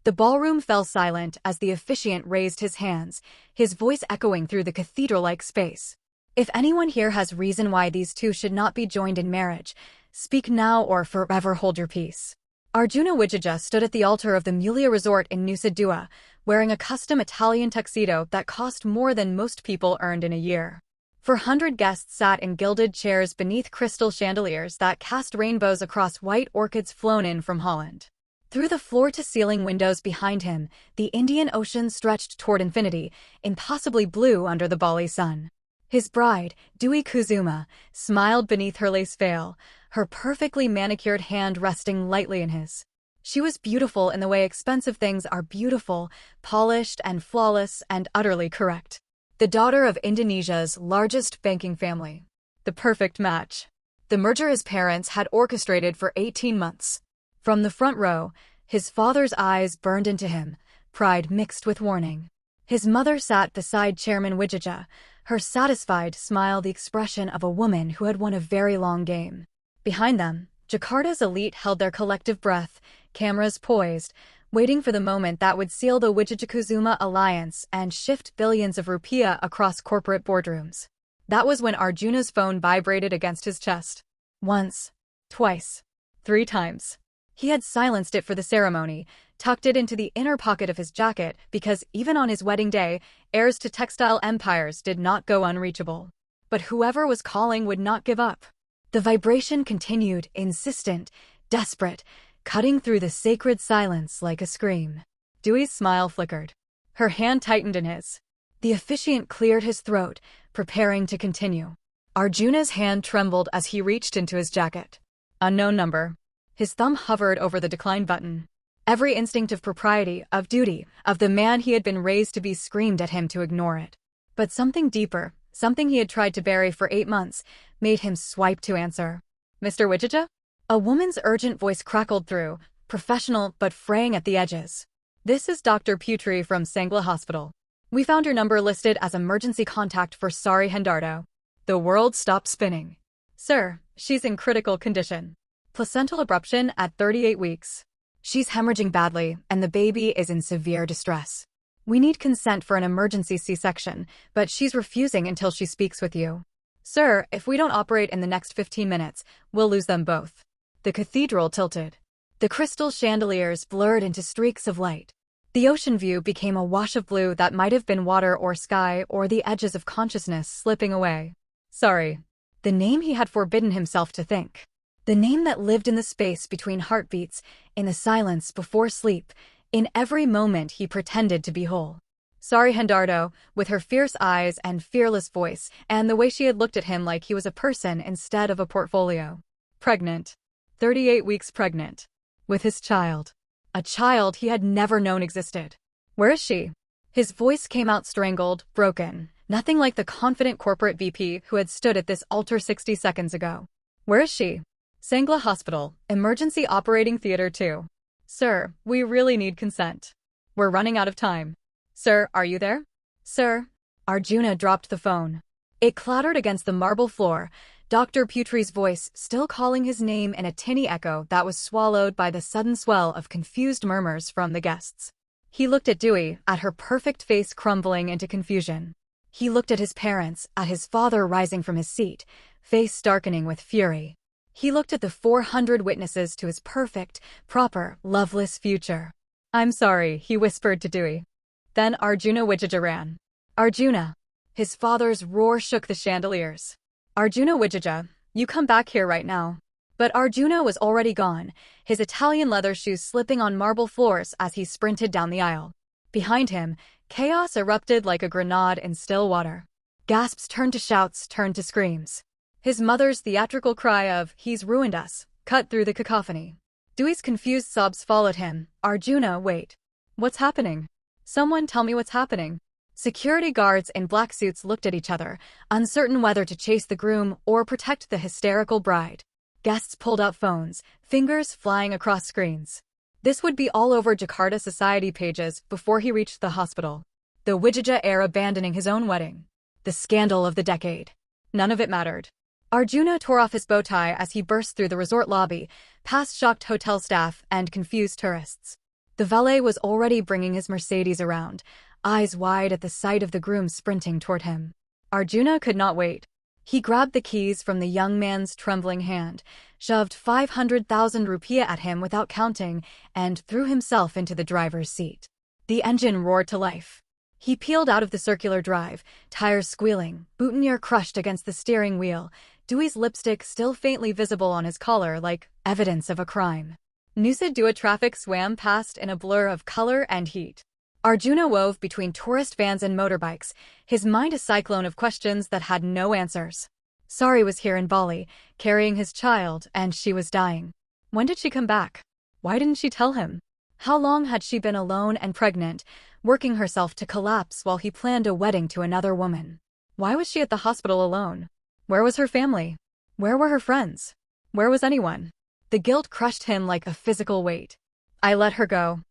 The ballroom fell silent as the officiant raised his hands, his voice echoing through the cathedral-like space. If anyone here has reason why these two should not be joined in marriage, speak now or forever hold your peace. Arjuna Wijaya stood at the altar of the Millionaire resort in Nusa Dua, wearing a custom Italian tuxedo that cost more than most people earned in a year. 400 guests sat in gilded chairs beneath crystal chandeliers that cast rainbows across white orchids flown in from Holland. Through the floor-to-ceiling windows behind him, the Indian Ocean stretched toward infinity, impossibly blue under the Bali sun. His bride, Dewey Kuzuma, smiled beneath her lace veil, her perfectly manicured hand resting lightly in his. She was beautiful in the way expensive things are beautiful, polished and flawless and utterly correct. The daughter of Indonesia's largest banking family. The perfect match. The merger his parents had orchestrated for 18 months. From the front row, his father's eyes burned into him, pride mixed with warning. His mother sat beside Chairman Wijaya, her satisfied smile the expression of a woman who had won a very long game. Behind them, Jakarta's elite held their collective breath, cameras poised, waiting for the moment that would seal the Wijaya-Kuzuma alliance and shift billions of rupiah across corporate boardrooms. That was when Arjuna's phone vibrated against his chest. Once, twice, 3 times. He had silenced it for the ceremony, tucked it into the inner pocket of his jacket because even on his wedding day, heirs to textile empires did not go unreachable. But whoever was calling would not give up. The vibration continued, insistent, desperate, cutting through the sacred silence like a scream. Dewey's smile flickered. Her hand tightened in his. The officiant cleared his throat, preparing to continue. Arjuna's hand trembled as he reached into his jacket. Unknown number. His thumb hovered over the decline button. Every instinct of propriety, of duty, of the man he had been raised to be screamed at him to ignore it. But something deeper, something he had tried to bury for 8 months, made him swipe to answer. Mr. Wijaya? A woman's urgent voice crackled through, professional but fraying at the edges. This is Dr. Putri from Sangla Hospital. We found your number listed as emergency contact for Sari Hendardo. The world stopped spinning. Sir, she's in critical condition. Placental abruption at 38 weeks. She's hemorrhaging badly, and the baby is in severe distress. We need consent for an emergency C-section, but she's refusing until she speaks with you. Sir, if we don't operate in the next 15 minutes, we'll lose them both. The cathedral tilted. The crystal chandeliers blurred into streaks of light. The ocean view became a wash of blue that might have been water or sky or the edges of consciousness slipping away. Sorry. The name he had forbidden himself to think. The name that lived in the space between heartbeats, in the silence before sleep, in every moment he pretended to be whole. Sari Hendardo, with her fierce eyes and fearless voice, and the way she had looked at him like he was a person instead of a portfolio. Pregnant. 38 weeks pregnant. With his child. A child he had never known existed. Where is she? His voice came out strangled, broken, nothing like the confident corporate VP who had stood at this altar 60 seconds ago. Where is she? Sangla Hospital, Emergency Operating Theater 2. Sir, we really need consent. We're running out of time. Sir, are you there? Sir. Arjuna dropped the phone. It clattered against the marble floor, Dr. Putri's voice still calling his name in a tinny echo that was swallowed by the sudden swell of confused murmurs from the guests. He looked at Dewey, at her perfect face crumbling into confusion. He looked at his parents, at his father rising from his seat, face darkening with fury. He looked at the 400 witnesses to his perfect, proper, loveless future. I'm sorry, he whispered to Dewey. Then Arjuna Wijaya ran. Arjuna. His father's roar shook the chandeliers. Arjuna Wijaya, you come back here right now. But Arjuna was already gone, his Italian leather shoes slipping on marble floors as he sprinted down the aisle. Behind him, chaos erupted like a grenade in still water. Gasps turned to shouts, turned to screams. His mother's theatrical cry of, "He's ruined us," cut through the cacophony. Dewey's confused sobs followed him. Arjuna, wait. What's happening? Someone tell me what's happening. Security guards in black suits looked at each other, uncertain whether to chase the groom or protect the hysterical bride. Guests pulled out phones, fingers flying across screens. This would be all over Jakarta society pages before he reached the hospital. The Wijaya heir abandoning his own wedding. The scandal of the decade. None of it mattered. Arjuna tore off his bow tie as he burst through the resort lobby, past shocked hotel staff and confused tourists. The valet was already bringing his Mercedes around, eyes wide at the sight of the groom sprinting toward him. Arjuna could not wait. He grabbed the keys from the young man's trembling hand, shoved 500,000 rupiah at him without counting, and threw himself into the driver's seat. The engine roared to life. He peeled out of the circular drive, tires squealing, boutonniere crushed against the steering wheel, Dewey's lipstick still faintly visible on his collar like evidence of a crime. Nusa Dua traffic swam past in a blur of color and heat. Arjuna wove between tourist vans and motorbikes, his mind a cyclone of questions that had no answers. Sari was here in Bali, carrying his child, and she was dying. When did she come back? Why didn't she tell him? How long had she been alone and pregnant, working herself to collapse while he planned a wedding to another woman? Why was she at the hospital alone? Where was her family? Where were her friends? Where was anyone? The guilt crushed him like a physical weight. I let her go.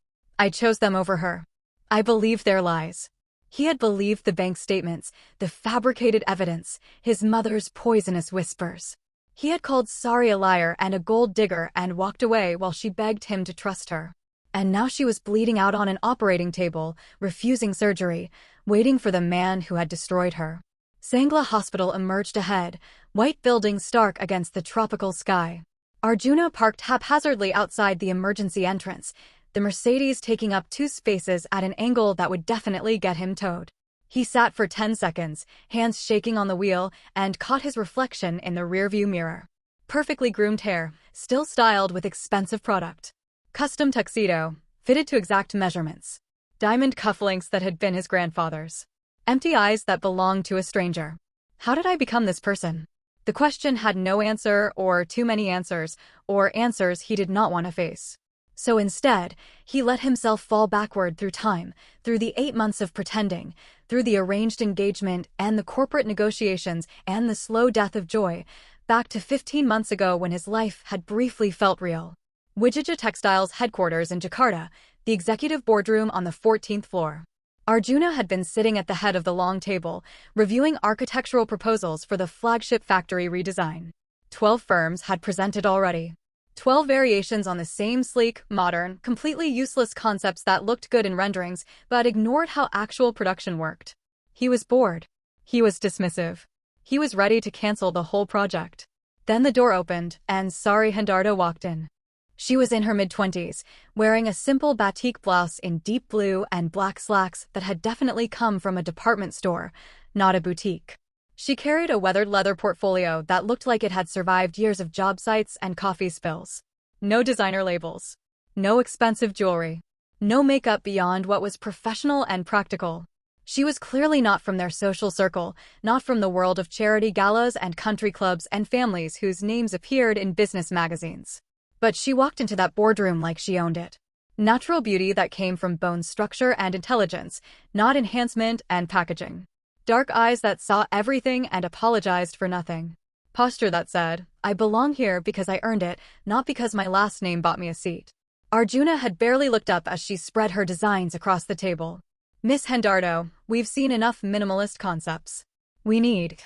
I chose them over her. I believed their lies. He had believed the bank statements, the fabricated evidence, his mother's poisonous whispers. He had called Sari a liar and a gold digger and walked away while she begged him to trust her. And now she was bleeding out on an operating table, refusing surgery, waiting for the man who had destroyed her. Sangla Hospital emerged ahead, white buildings stark against the tropical sky. Arjuna parked haphazardly outside the emergency entrance, the Mercedes taking up 2 spaces at an angle that would definitely get him towed. He sat for 10 seconds, hands shaking on the wheel, and caught his reflection in the rearview mirror. Perfectly groomed hair, still styled with expensive product. Custom tuxedo, fitted to exact measurements. Diamond cufflinks that had been his grandfather's. Empty eyes that belonged to a stranger. How did I become this person? The question had no answer, or too many answers, or answers he did not want to face. So instead, he let himself fall backward through time, through the 8 months of pretending, through the arranged engagement and the corporate negotiations and the slow death of joy, back to 15 months ago when his life had briefly felt real. Wijaya Textiles headquarters in Jakarta, the executive boardroom on the 14th floor. Arjuna had been sitting at the head of the long table, reviewing architectural proposals for the flagship factory redesign. 12 firms had presented already. 12 variations on the same sleek, modern, completely useless concepts that looked good in renderings but ignored how actual production worked. He was bored. He was dismissive. He was ready to cancel the whole project. Then the door opened, and Sari Hendardo walked in. She was in her mid-20s, wearing a simple batik blouse in deep blue and black slacks that had definitely come from a department store, not a boutique. She carried a weathered leather portfolio that looked like it had survived years of job sites and coffee spills. No designer labels. No expensive jewelry. No makeup beyond what was professional and practical. She was clearly not from their social circle, not from the world of charity galas and country clubs and families whose names appeared in business magazines. But she walked into that boardroom like she owned it. Natural beauty that came from bone structure and intelligence, not enhancement and packaging. Dark eyes that saw everything and apologized for nothing. Posture that said, I belong here because I earned it, not because my last name bought me a seat. Arjuna had barely looked up as she spread her designs across the table. Miss Hendardo, we've seen enough minimalist concepts. We need...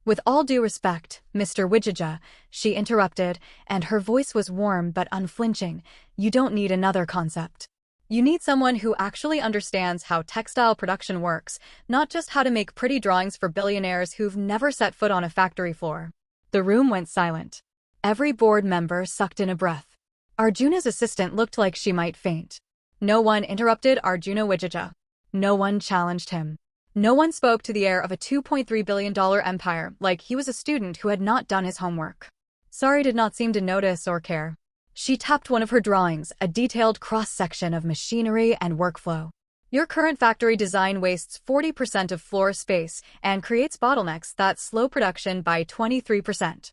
With all due respect, Mr. Wijaya, she interrupted, and her voice was warm but unflinching, you don't need another concept. You need someone who actually understands how textile production works, not just how to make pretty drawings for billionaires who've never set foot on a factory floor. The room went silent. Every board member sucked in a breath. Arjuna's assistant looked like she might faint. No one interrupted Arjuna Wijaya. No one challenged him. No one spoke to the heir of a $2.3 billion empire like he was a student who had not done his homework. Sari did not seem to notice or care. She tapped one of her drawings, a detailed cross-section of machinery and workflow. Your current factory design wastes 40% of floor space and creates bottlenecks that slow production by 23%.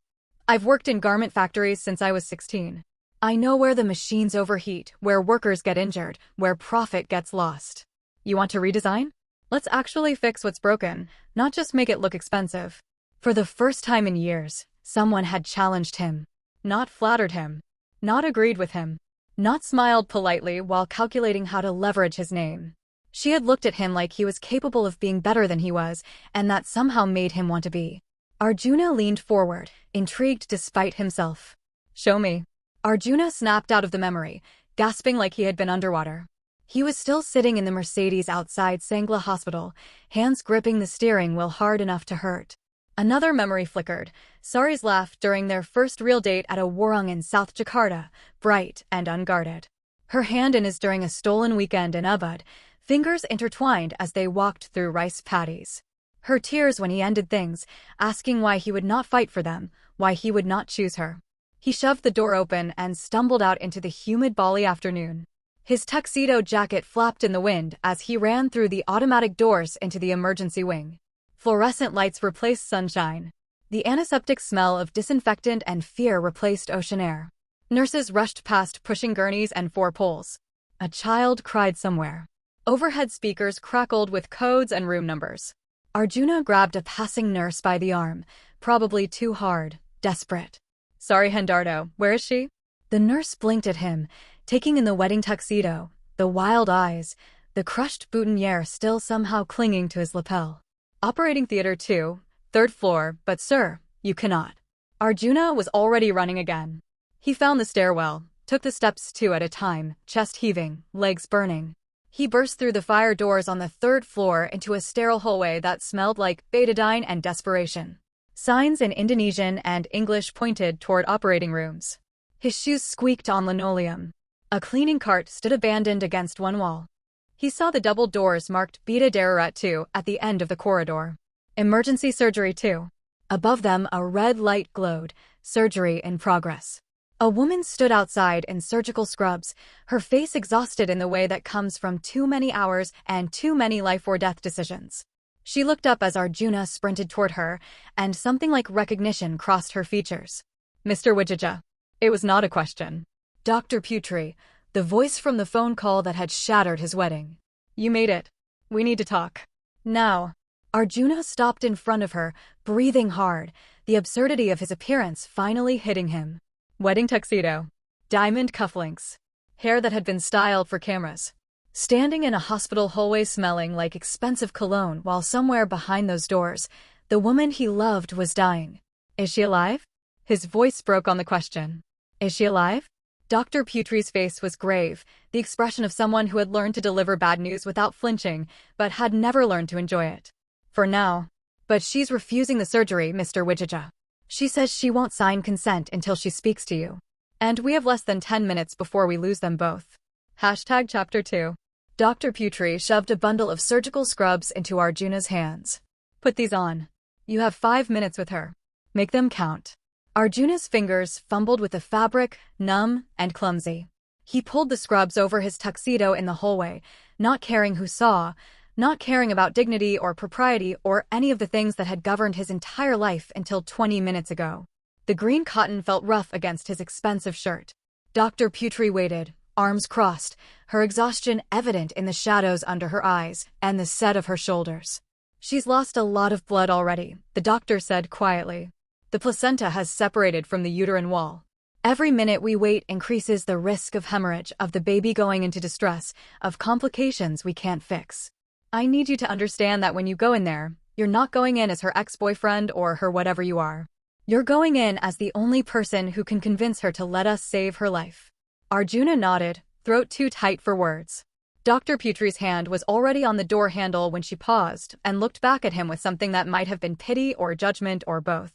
I've worked in garment factories since I was 16. I know where the machines overheat, where workers get injured, where profit gets lost. You want to redesign? Let's actually fix what's broken, not just make it look expensive. For the first time in years, someone had challenged him. Not flattered him. Not agreed with him. Not smiled politely while calculating how to leverage his name. She had looked at him like he was capable of being better than he was, and that somehow made him want to be. Arjuna leaned forward, intrigued despite himself. Show me. Arjuna snapped out of the memory, gasping like he had been underwater. He was still sitting in the Mercedes outside Sangla Hospital, hands gripping the steering wheel hard enough to hurt. Another memory flickered. Sari's laugh during their first real date at a warung in South Jakarta, bright and unguarded. Her hand in his during a stolen weekend in Ubud, fingers intertwined as they walked through rice paddies. Her tears when he ended things, asking why he would not fight for them, why he would not choose her. He shoved the door open and stumbled out into the humid Bali afternoon. His tuxedo jacket flapped in the wind as he ran through the automatic doors into the emergency wing. Fluorescent lights replaced sunshine. The antiseptic smell of disinfectant and fear replaced ocean air. Nurses rushed past pushing gurneys and 4 poles. A child cried somewhere. Overhead speakers crackled with codes and room numbers. Arjuna grabbed a passing nurse by the arm, probably too hard, desperate. "Sorry, Hendardo, where is she?" The nurse blinked at him, taking in the wedding tuxedo, the wild eyes, the crushed boutonniere still somehow clinging to his lapel. "Operating theater 2, 3rd floor, but sir, you cannot." Arjuna was already running again. He found the stairwell, took the steps 2 at a time, chest heaving, legs burning. He burst through the fire doors on the 3rd floor into a sterile hallway that smelled like betadine and desperation. Signs in Indonesian and English pointed toward operating rooms. His shoes squeaked on linoleum. A cleaning cart stood abandoned against one wall. He saw the double doors marked Beda Darurat 2 at the end of the corridor. Emergency surgery 2. Above them a red light glowed, surgery in progress. A woman stood outside in surgical scrubs, her face exhausted in the way that comes from too many hours and too many life-or-death decisions. She looked up as Arjuna sprinted toward her, and something like recognition crossed her features. "Mr. Wijaya." It was not a question. Dr. Putri, the voice from the phone call that had shattered his wedding. "You made it. We need to talk. Now." Arjuna stopped in front of her, breathing hard, the absurdity of his appearance finally hitting him. Wedding tuxedo. Diamond cufflinks. Hair that had been styled for cameras. Standing in a hospital hallway smelling like expensive cologne while somewhere behind those doors, the woman he loved was dying. "Is she alive?" His voice broke on the question. "Is she alive?" Dr. Putri's face was grave, the expression of someone who had learned to deliver bad news without flinching, but had never learned to enjoy it. "For now. But she's refusing the surgery, Mr. Wijaya. She says she won't sign consent until she speaks to you. And we have less than 10 minutes before we lose them both." Chapter 2. Dr. Putri shoved a bundle of surgical scrubs into Arjuna's hands. "Put these on. You have 5 minutes with her. Make them count." Arjuna's fingers fumbled with the fabric, numb and clumsy. He pulled the scrubs over his tuxedo in the hallway, not caring who saw, not caring about dignity or propriety or any of the things that had governed his entire life until 20 minutes ago. The green cotton felt rough against his expensive shirt. Dr. Putri waited, arms crossed, her exhaustion evident in the shadows under her eyes and the set of her shoulders. "She's lost a lot of blood already," the doctor said quietly. "The placenta has separated from the uterine wall. Every minute we wait increases the risk of hemorrhage, of the baby going into distress, of complications we can't fix. I need you to understand that when you go in there, you're not going in as her ex-boyfriend or her whatever you are. You're going in as the only person who can convince her to let us save her life." Arjuna nodded, throat too tight for words. Dr. Putri's hand was already on the door handle when she paused and looked back at him with something that might have been pity or judgment or both.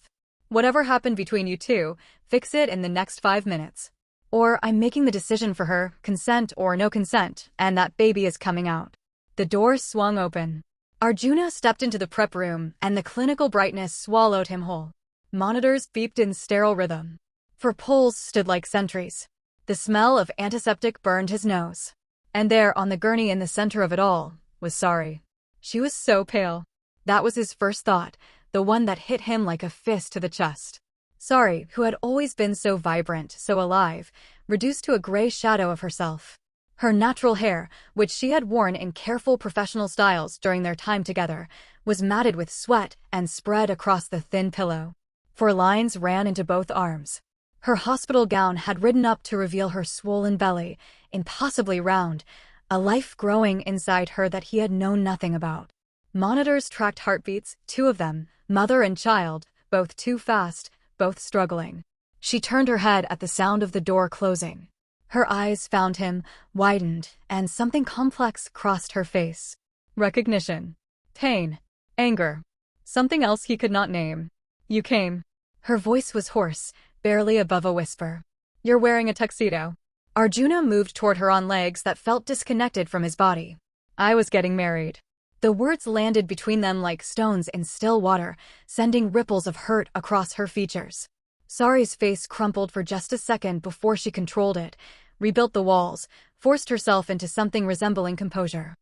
"Whatever happened between you two, fix it in the next 5 minutes. Or I'm making the decision for her, consent or no consent, and that baby is coming out." The door swung open. Arjuna stepped into the prep room, and the clinical brightness swallowed him whole. Monitors beeped in sterile rhythm. 4 poles stood like sentries. The smell of antiseptic burned his nose. And there, on the gurney in the center of it all, was Sari. She was so pale. That was his first thought, the one that hit him like a fist to the chest. Sari, who had always been so vibrant, so alive, reduced to a gray shadow of herself. Her natural hair, which she had worn in careful professional styles during their time together, was matted with sweat and spread across the thin pillow. 4 lines ran into both arms. Her hospital gown had ridden up to reveal her swollen belly, impossibly round, a life growing inside her that he had known nothing about. Monitors tracked heartbeats, 2 of them, mother and child, both too fast, both struggling. She turned her head at the sound of the door closing. Her eyes found him, widened, and something complex crossed her face. Recognition. Pain. Anger. Something else he could not name. You came. Her voice was hoarse, barely above a whisper. You're wearing a tuxedo. Arjuna moved toward her on legs that felt disconnected from his body. I was getting married. The words landed between them like stones in still water, sending ripples of hurt across her features. Sari's face crumpled for just a second before she controlled it, rebuilt the walls, forced herself into something resembling composure.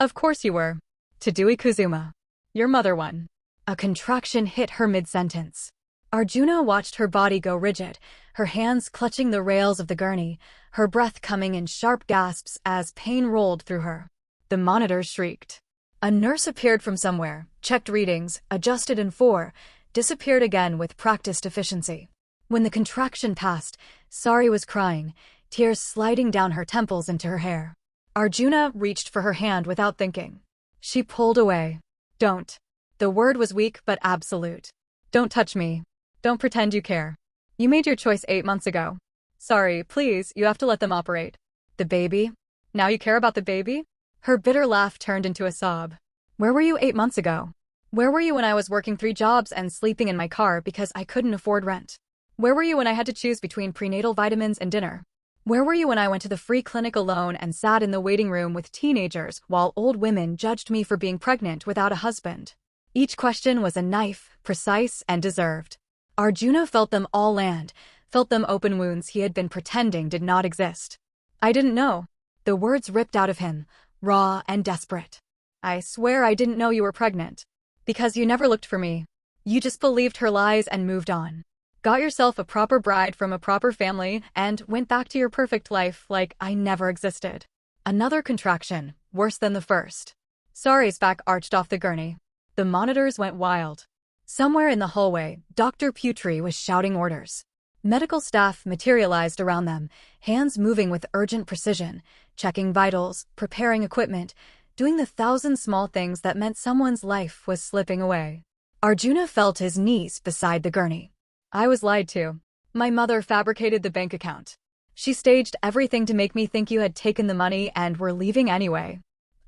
Of course you were. Tadui Kuzuma. Your mother won. A contraction hit her mid-sentence. Arjuna watched her body go rigid, her hands clutching the rails of the gurney, her breath coming in sharp gasps as pain rolled through her. The monitors shrieked. A nurse appeared from somewhere, checked readings, adjusted in 4, disappeared again with practiced efficiency. When the contraction passed, Sari was crying, tears sliding down her temples into her hair. Arjuna reached for her hand without thinking. She pulled away. Don't. The word was weak but absolute. Don't touch me. Don't pretend you care. You made your choice 8 months ago. Sorry, please, you have to let them operate. The baby? Now you care about the baby? Her bitter laugh turned into a sob. Where were you 8 months ago? Where were you when I was working 3 jobs and sleeping in my car because I couldn't afford rent? Where were you when I had to choose between prenatal vitamins and dinner? Where were you when I went to the free clinic alone and sat in the waiting room with teenagers while old women judged me for being pregnant without a husband? Each question was a knife, precise and deserved. Arjuna felt them all land, felt them open wounds he had been pretending did not exist. I didn't know. The words ripped out of him, raw and desperate. I swear I didn't know you were pregnant. Because you never looked for me. You just believed her lies and moved on. Got yourself a proper bride from a proper family and went back to your perfect life like I never existed. Another contraction, worse than the first. Sari's back arched off the gurney. The monitors went wild. Somewhere in the hallway, Dr. Putri was shouting orders. Medical staff materialized around them, hands moving with urgent precision, checking vitals, preparing equipment, doing the 1,000 small things that meant someone's life was slipping away. Arjuna felt his knees beside the gurney. I was lied to. My mother fabricated the bank account. She staged everything to make me think you had taken the money and were leaving anyway.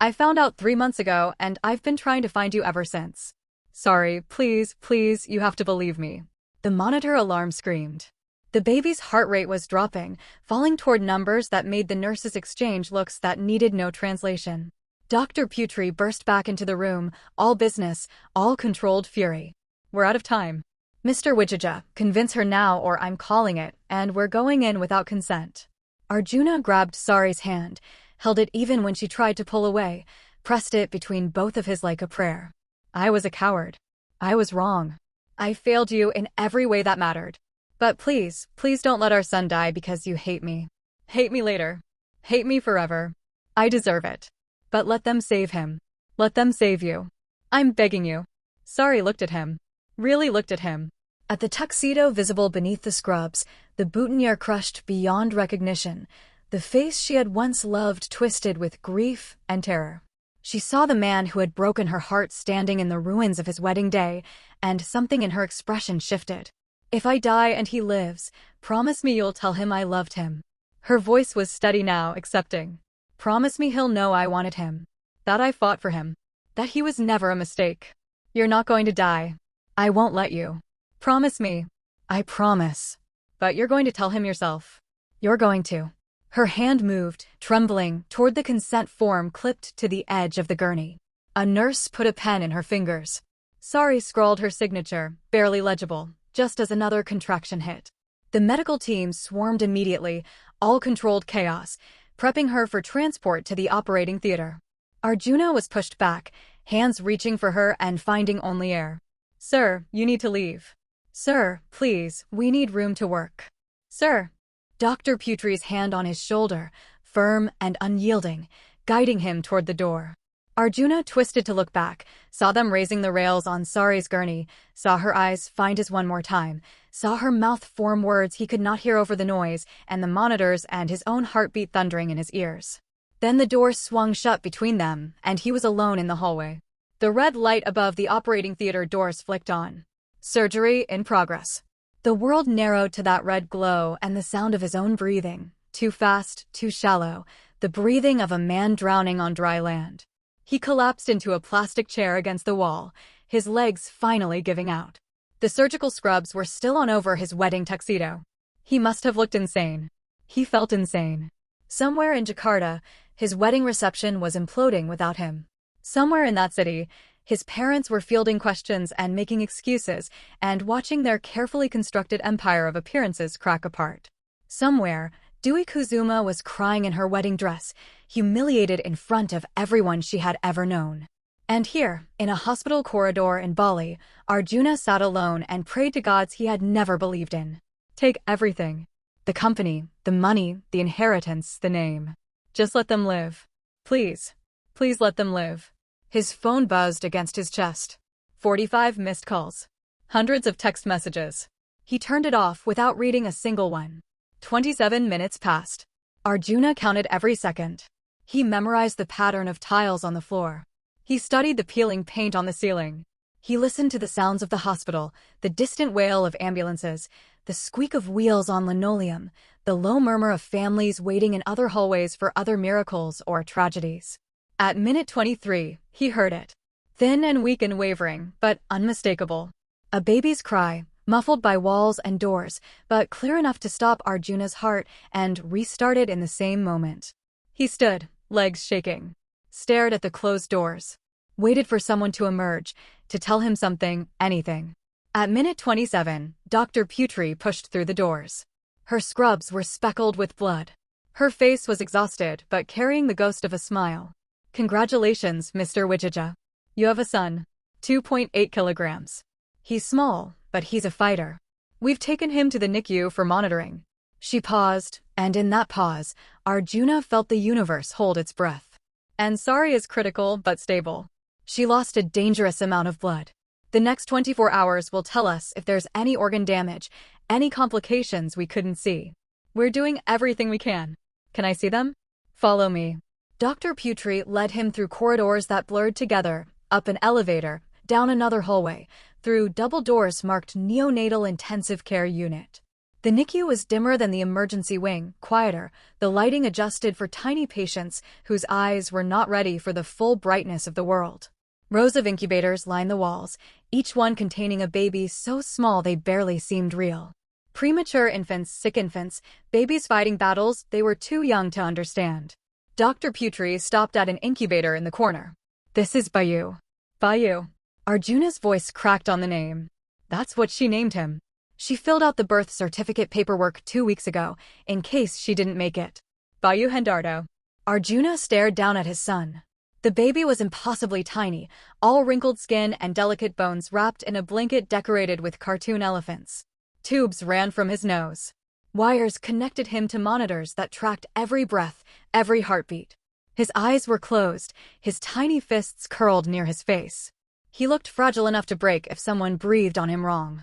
I found out 3 months ago and I've been trying to find you ever since. Sorry, please, please, you have to believe me. The monitor alarm screamed. The baby's heart rate was dropping, falling toward numbers that made the nurses exchange looks that needed no translation. Dr. Putri burst back into the room, all business, all controlled fury. We're out of time. Mr. Wijaja, convince her now or I'm calling it, and we're going in without consent. Arjuna grabbed Sari's hand, held it even when she tried to pull away, pressed it between both of his like a prayer. I was a coward. I was wrong. I failed you in every way that mattered. But please, please don't let our son die because you hate me. Hate me later. Hate me forever. I deserve it. But let them save him. Let them save you. I'm begging you. Sari looked at him. Really looked at him. At the tuxedo visible beneath the scrubs, the boutonniere crushed beyond recognition, the face she had once loved twisted with grief and terror. She saw the man who had broken her heart standing in the ruins of his wedding day, and something in her expression shifted. If I die and he lives, promise me you'll tell him I loved him. Her voice was steady now, accepting. Promise me he'll know I wanted him. That I fought for him. That he was never a mistake. You're not going to die. I won't let you. Promise me. I promise. But you're going to tell him yourself. You're going to. Her hand moved, trembling, toward the consent form clipped to the edge of the gurney. A nurse put a pen in her fingers. Sari scrawled her signature, barely legible, just as another contraction hit. The medical team swarmed immediately, all controlled chaos, prepping her for transport to the operating theater. Arjuna was pushed back, hands reaching for her and finding only air. Sir, you need to leave. Sir, please, we need room to work. Sir. Dr. Putri's hand on his shoulder, firm and unyielding, guiding him toward the door. Arjuna twisted to look back, saw them raising the rails on Sari's gurney, saw her eyes find his one more time, saw her mouth form words he could not hear over the noise, and the monitors and his own heartbeat thundering in his ears. Then the door swung shut between them, and he was alone in the hallway. The red light above the operating theater doors flicked on. Surgery in progress. The world narrowed to that red glow and the sound of his own breathing, too fast, too shallow, the breathing of a man drowning on dry land. He collapsed into a plastic chair against the wall, his legs finally giving out. The surgical scrubs were still on over his wedding tuxedo. He must have looked insane. He felt insane. Somewhere in Jakarta, his wedding reception was imploding without him. Somewhere in that city, his parents were fielding questions and making excuses and watching their carefully constructed empire of appearances crack apart. Somewhere, Dewey Kuzuma was crying in her wedding dress, humiliated in front of everyone she had ever known. And here, in a hospital corridor in Bali, Arjuna sat alone and prayed to gods he had never believed in. Take everything. The company, the money, the inheritance, the name. Just let them live. Please. Please let them live. His phone buzzed against his chest. 45 missed calls. Hundreds of text messages. He turned it off without reading a single one. 27 minutes passed. Arjuna counted every second. He memorized the pattern of tiles on the floor. He studied the peeling paint on the ceiling. He listened to the sounds of the hospital, the distant wail of ambulances, the squeak of wheels on linoleum, the low murmur of families waiting in other hallways for other miracles or tragedies. At minute 23, he heard it. Thin and weak and wavering, but unmistakable. A baby's cry, muffled by walls and doors, but clear enough to stop Arjuna's heart and restart it in the same moment. He stood, legs shaking, stared at the closed doors, waited for someone to emerge, to tell him something, anything. At minute 27, Dr. Putri pushed through the doors. Her scrubs were speckled with blood. Her face was exhausted but carrying the ghost of a smile. Congratulations, Mr. Wijaya. You have a son. 2.8 kilograms. He's small, but he's a fighter. We've taken him to the NICU for monitoring. She paused, and in that pause, Arjuna felt the universe hold its breath. And sorry is critical but stable. She lost a dangerous amount of blood. The next 24 hours will tell us if there's any organ damage, any complications we couldn't see. We're doing everything we can. Can I see them? Follow me. Dr. Putri led him through corridors that blurred together, up an elevator, down another hallway, through double doors marked Neonatal Intensive Care Unit. The NICU was dimmer than the emergency wing, quieter, the lighting adjusted for tiny patients whose eyes were not ready for the full brightness of the world. Rows of incubators lined the walls, each one containing a baby so small they barely seemed real. Premature infants, sick infants, babies fighting battles they were too young to understand. Dr. Putri stopped at an incubator in the corner. This is Bayu. Bayu. Arjuna's voice cracked on the name. That's what she named him. She filled out the birth certificate paperwork 2 weeks ago, in case she didn't make it. Bayu Hendardo. Arjuna stared down at his son. The baby was impossibly tiny, all wrinkled skin and delicate bones wrapped in a blanket decorated with cartoon elephants. Tubes ran from his nose. Wires connected him to monitors that tracked every breath, every heartbeat. His eyes were closed, his tiny fists curled near his face. He looked fragile enough to break if someone breathed on him wrong.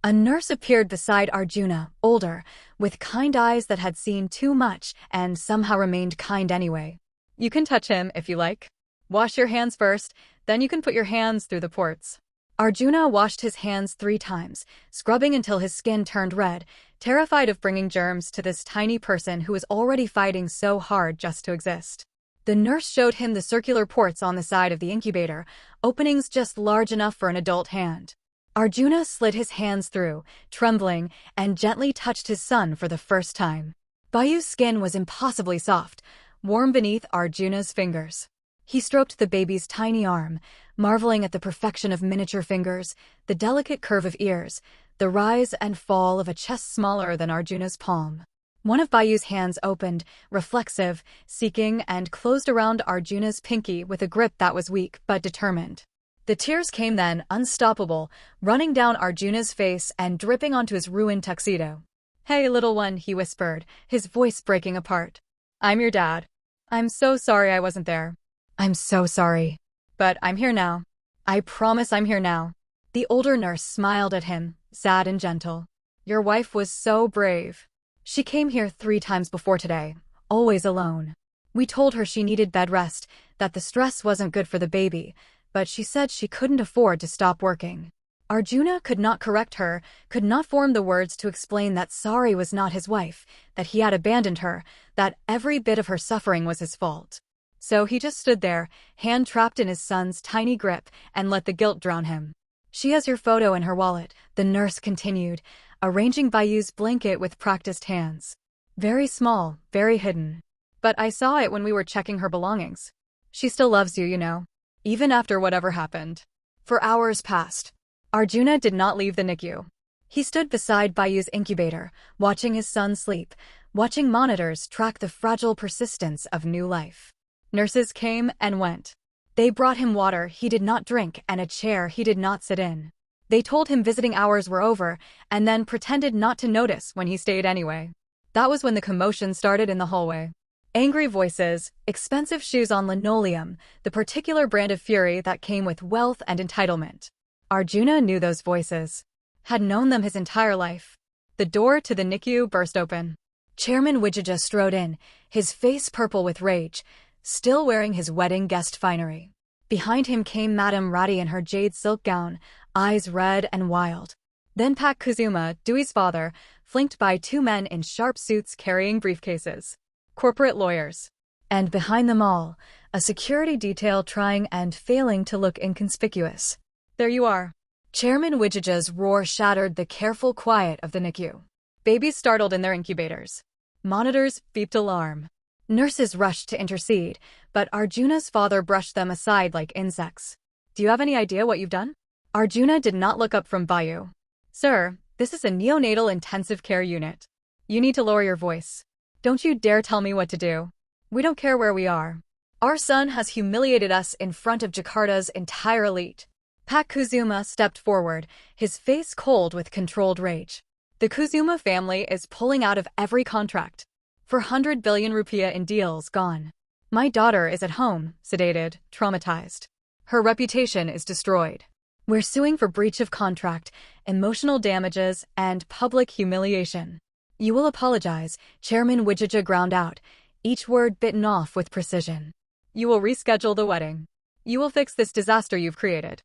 A nurse appeared beside Arjuna, older, with kind eyes that had seen too much and somehow remained kind anyway. You can touch him if you like. Wash your hands first, then you can put your hands through the ports. Arjuna washed his hands 3 times, scrubbing until his skin turned red, terrified of bringing germs to this tiny person who was already fighting so hard just to exist. The nurse showed him the circular ports on the side of the incubator, openings just large enough for an adult hand. Arjuna slid his hands through, trembling, and gently touched his son for the first time. Bayu's skin was impossibly soft, warm beneath Arjuna's fingers. He stroked the baby's tiny arm, marveling at the perfection of miniature fingers, the delicate curve of ears, the rise and fall of a chest smaller than Arjuna's palm. One of Bayu's hands opened, reflexive, seeking, and closed around Arjuna's pinky with a grip that was weak but determined. The tears came then, unstoppable, running down Arjuna's face and dripping onto his ruined tuxedo. "Hey, little one," he whispered, his voice breaking apart. "I'm your dad. I'm so sorry I wasn't there. I'm so sorry. But I'm here now. I promise I'm here now." The older nurse smiled at him, sad and gentle. "Your wife was so brave. She came here 3 times before today, always alone. We told her she needed bed rest, that the stress wasn't good for the baby, but she said she couldn't afford to stop working. Arjuna could not correct her, could not form the words to explain that Sari was not his wife, that he had abandoned her, that every bit of her suffering was his fault. So he just stood there, hand trapped in his son's tiny grip, and let the guilt drown him. She has your photo in her wallet, the nurse continued, arranging Bayu's blanket with practiced hands. Very small, very hidden. But I saw it when we were checking her belongings. She still loves you, you know. Even after whatever happened. For hours passed. Arjuna did not leave the NICU. He stood beside Bayu's incubator, watching his son sleep, watching monitors track the fragile persistence of new life. Nurses came and went. They brought him water he did not drink and a chair he did not sit in. They told him visiting hours were over, and then pretended not to notice when he stayed anyway. That was when the commotion started in the hallway. Angry voices, expensive shoes on linoleum, the particular brand of fury that came with wealth and entitlement. Arjuna knew those voices. Had known them his entire life. The door to the NICU burst open. Chairman Wijaya strode in, his face purple with rage, still wearing his wedding guest finery. Behind him came Madame Radhi in her jade silk gown, eyes red and wild. Then Pak Kuzuma, Dewey's father, flanked by two men in sharp suits carrying briefcases. Corporate lawyers. And behind them all, a security detail trying and failing to look inconspicuous. There you are. Chairman Wijaya's roar shattered the careful quiet of the NICU. Babies startled in their incubators. Monitors beeped alarm. Nurses rushed to intercede, but Arjuna's father brushed them aside like insects. Do you have any idea what you've done? Arjuna did not look up from Bayu. Sir, this is a neonatal intensive care unit. You need to lower your voice. Don't you dare tell me what to do. We don't care where we are. Our son has humiliated us in front of Jakarta's entire elite. Pak Kuzuma stepped forward, his face cold with controlled rage. The Kuzuma family is pulling out of every contract. 400 billion rupiah in deals gone. My daughter is at home, sedated, traumatized. Her reputation is destroyed. We're suing for breach of contract, emotional damages, and public humiliation. You will apologize, Chairman Wijaya ground out, each word bitten off with precision. You will reschedule the wedding. You will fix this disaster you've created.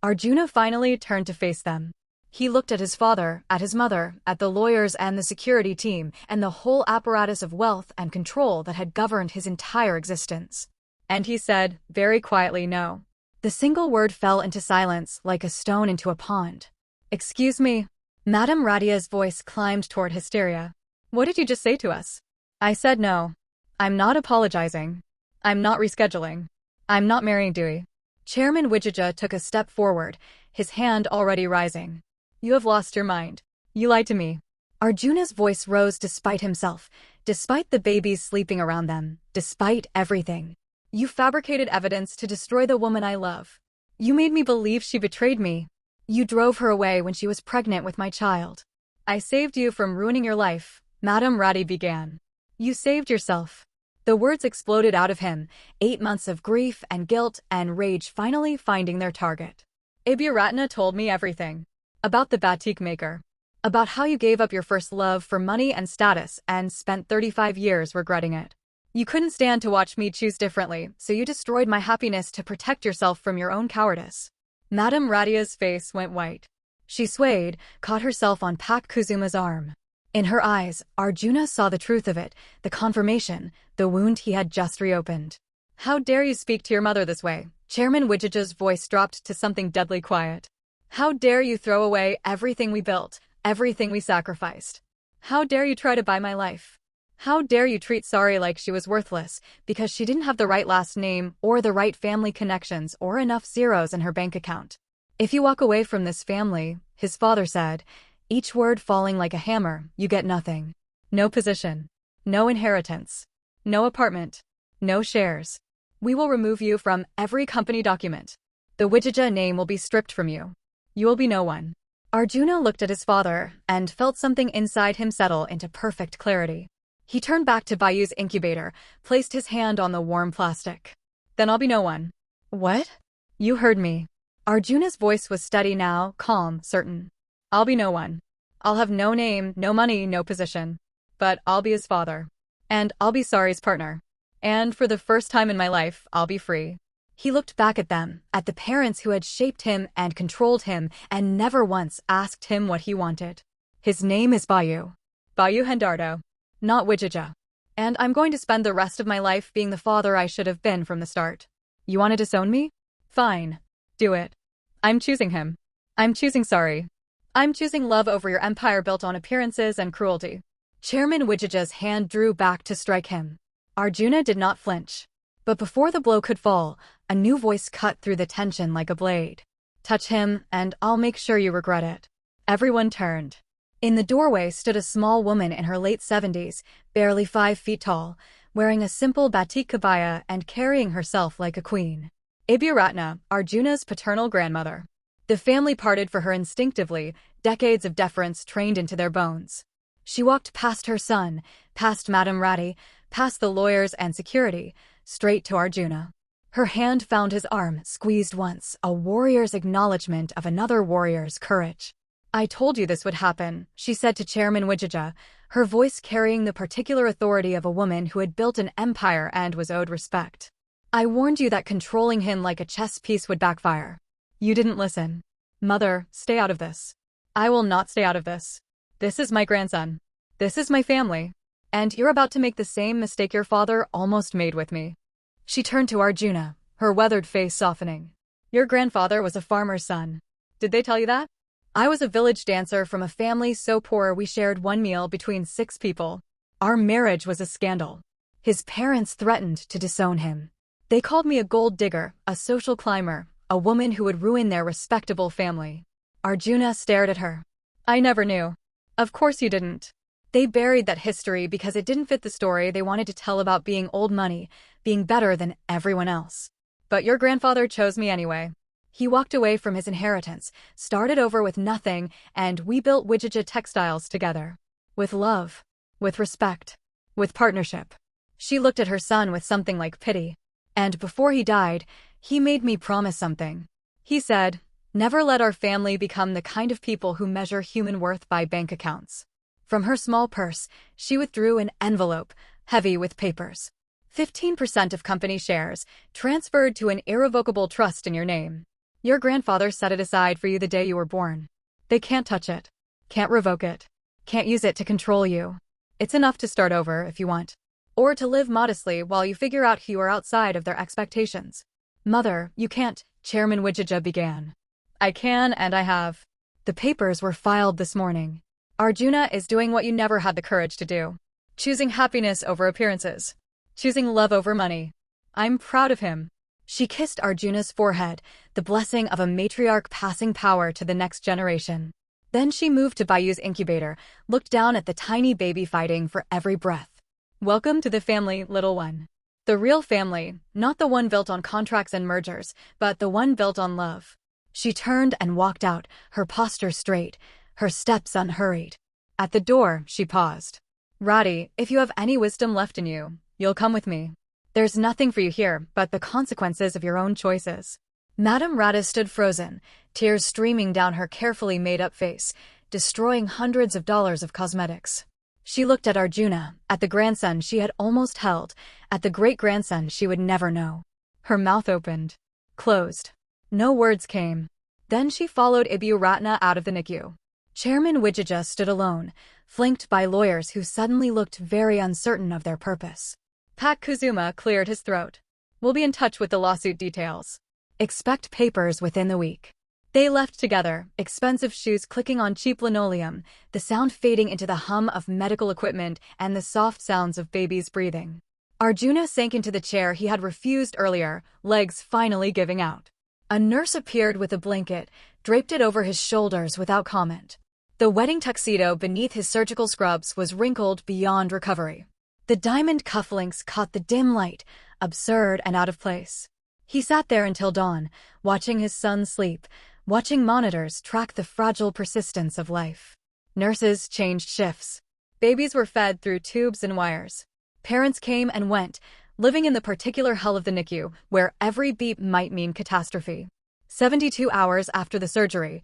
Arjuna finally turned to face them. He looked at his father, at his mother, at the lawyers and the security team, and the whole apparatus of wealth and control that had governed his entire existence. And he said, very quietly, no. The single word fell into silence like a stone into a pond. Excuse me. Madame Radia's voice climbed toward hysteria. What did you just say to us? I said no. I'm not apologizing. I'm not rescheduling. I'm not marrying Dewey. Chairman Wijaya took a step forward, his hand already rising. You have lost your mind. You lied to me. Arjuna's voice rose despite himself, despite the babies sleeping around them, despite everything. You fabricated evidence to destroy the woman I love. You made me believe she betrayed me. You drove her away when she was pregnant with my child. I saved you from ruining your life, Madame Radhi began. You saved yourself. The words exploded out of him, 8 months of grief and guilt and rage finally finding their target. Iburatna told me everything. About the batik maker. About how you gave up your first love for money and status and spent 35 years regretting it. You couldn't stand to watch me choose differently, so you destroyed my happiness to protect yourself from your own cowardice. Madame Radia's face went white. She swayed, caught herself on Pak Kuzuma's arm. In her eyes, Arjuna saw the truth of it, the confirmation, the wound he had just reopened. How dare you speak to your mother this way? Chairman Wijaya's voice dropped to something deadly quiet. How dare you throw away everything we built, everything we sacrificed? How dare you try to buy my life? How dare you treat Sari like she was worthless because she didn't have the right last name or the right family connections or enough zeros in her bank account? If you walk away from this family, his father said, each word falling like a hammer, you get nothing. No position. No inheritance. No apartment. No shares. We will remove you from every company document. The Wijaya name will be stripped from you. You will be no one. Arjuna looked at his father and felt something inside him settle into perfect clarity. He turned back to Bayu's incubator, placed his hand on the warm plastic. Then I'll be no one. What? You heard me. Arjuna's voice was steady now, calm, certain. I'll be no one. I'll have no name, no money, no position. But I'll be his father. And I'll be Sari's partner. And for the first time in my life, I'll be free. He looked back at them, at the parents who had shaped him and controlled him and never once asked him what he wanted. His name is Bayu. Bayu Hendardo. Not Wijija. And I'm going to spend the rest of my life being the father I should have been from the start. You want to disown me? Fine. Do it. I'm choosing him. I'm choosing sorry. I'm choosing love over your empire built on appearances and cruelty. Chairman Wijija's hand drew back to strike him. Arjuna did not flinch. But before the blow could fall, a new voice cut through the tension like a blade. Touch him, and I'll make sure you regret it. Everyone turned. In the doorway stood a small woman in her late 70s, barely 5 feet tall, wearing a simple batik kabaya and carrying herself like a queen. Iburatna, Arjuna's paternal grandmother. The family parted for her instinctively, decades of deference trained into their bones. She walked past her son, past Madame Ratty, past the lawyers and security, straight to Arjuna. Her hand found his arm, squeezed once, a warrior's acknowledgement of another warrior's courage. I told you this would happen, she said to Chairman Wijija, her voice carrying the particular authority of a woman who had built an empire and was owed respect. I warned you that controlling him like a chess piece would backfire. You didn't listen. Mother, stay out of this. I will not stay out of this. This is my grandson. This is my family. And you're about to make the same mistake your father almost made with me. She turned to Arjuna, her weathered face softening. Your grandfather was a farmer's son. Did they tell you that? I was a village dancer from a family so poor we shared one meal between 6 people. Our marriage was a scandal. His parents threatened to disown him. They called me a gold digger, a social climber, a woman who would ruin their respectable family. Arjuna stared at her. I never knew. Of course you didn't. They buried that history because it didn't fit the story they wanted to tell about being old money, being better than everyone else. But your grandfather chose me anyway. He walked away from his inheritance, started over with nothing, and we built Wijija Textiles together. With love. With respect. With partnership. She looked at her son with something like pity. And before he died, he made me promise something. He said, never let our family become the kind of people who measure human worth by bank accounts. From her small purse, she withdrew an envelope, heavy with papers. 15% of company shares, transferred to an irrevocable trust in your name. Your grandfather set it aside for you the day you were born. They can't touch it. Can't revoke it. Can't use it to control you. It's enough to start over if you want. Or to live modestly while you figure out who you are outside of their expectations. Mother, you can't, Chairman Wijija began. I can and I have. The papers were filed this morning. Arjuna is doing what you never had the courage to do. Choosing happiness over appearances. Choosing love over money. I'm proud of him. She kissed Arjuna's forehead, the blessing of a matriarch passing power to the next generation. Then she moved to Bayu's incubator, looked down at the tiny baby fighting for every breath. Welcome to the family, little one. The real family, not the one built on contracts and mergers, but the one built on love. She turned and walked out, her posture straight, her steps unhurried. At the door, she paused. Radhi, if you have any wisdom left in you, you'll come with me. There's nothing for you here but the consequences of your own choices. Madame Radha stood frozen, tears streaming down her carefully made-up face, destroying hundreds of dollars of cosmetics. She looked at Arjuna, at the grandson she had almost held, at the great-grandson she would never know. Her mouth opened. Closed. No words came. Then she followed Iburatna out of the NICU. Chairman Wijija stood alone, flanked by lawyers who suddenly looked very uncertain of their purpose. Pat Kuzuma cleared his throat. We'll be in touch with the lawsuit details. Expect papers within the week. They left together, expensive shoes clicking on cheap linoleum, the sound fading into the hum of medical equipment and the soft sounds of babies breathing. Arjuna sank into the chair he had refused earlier, legs finally giving out. A nurse appeared with a blanket, draped it over his shoulders without comment. The wedding tuxedo beneath his surgical scrubs was wrinkled beyond recovery. The diamond cufflinks caught the dim light, absurd and out of place. He sat there until dawn, watching his son sleep, watching monitors track the fragile persistence of life. Nurses changed shifts. Babies were fed through tubes and wires. Parents came and went, living in the particular hell of the NICU, where every beep might mean catastrophe. 72 hours after the surgery,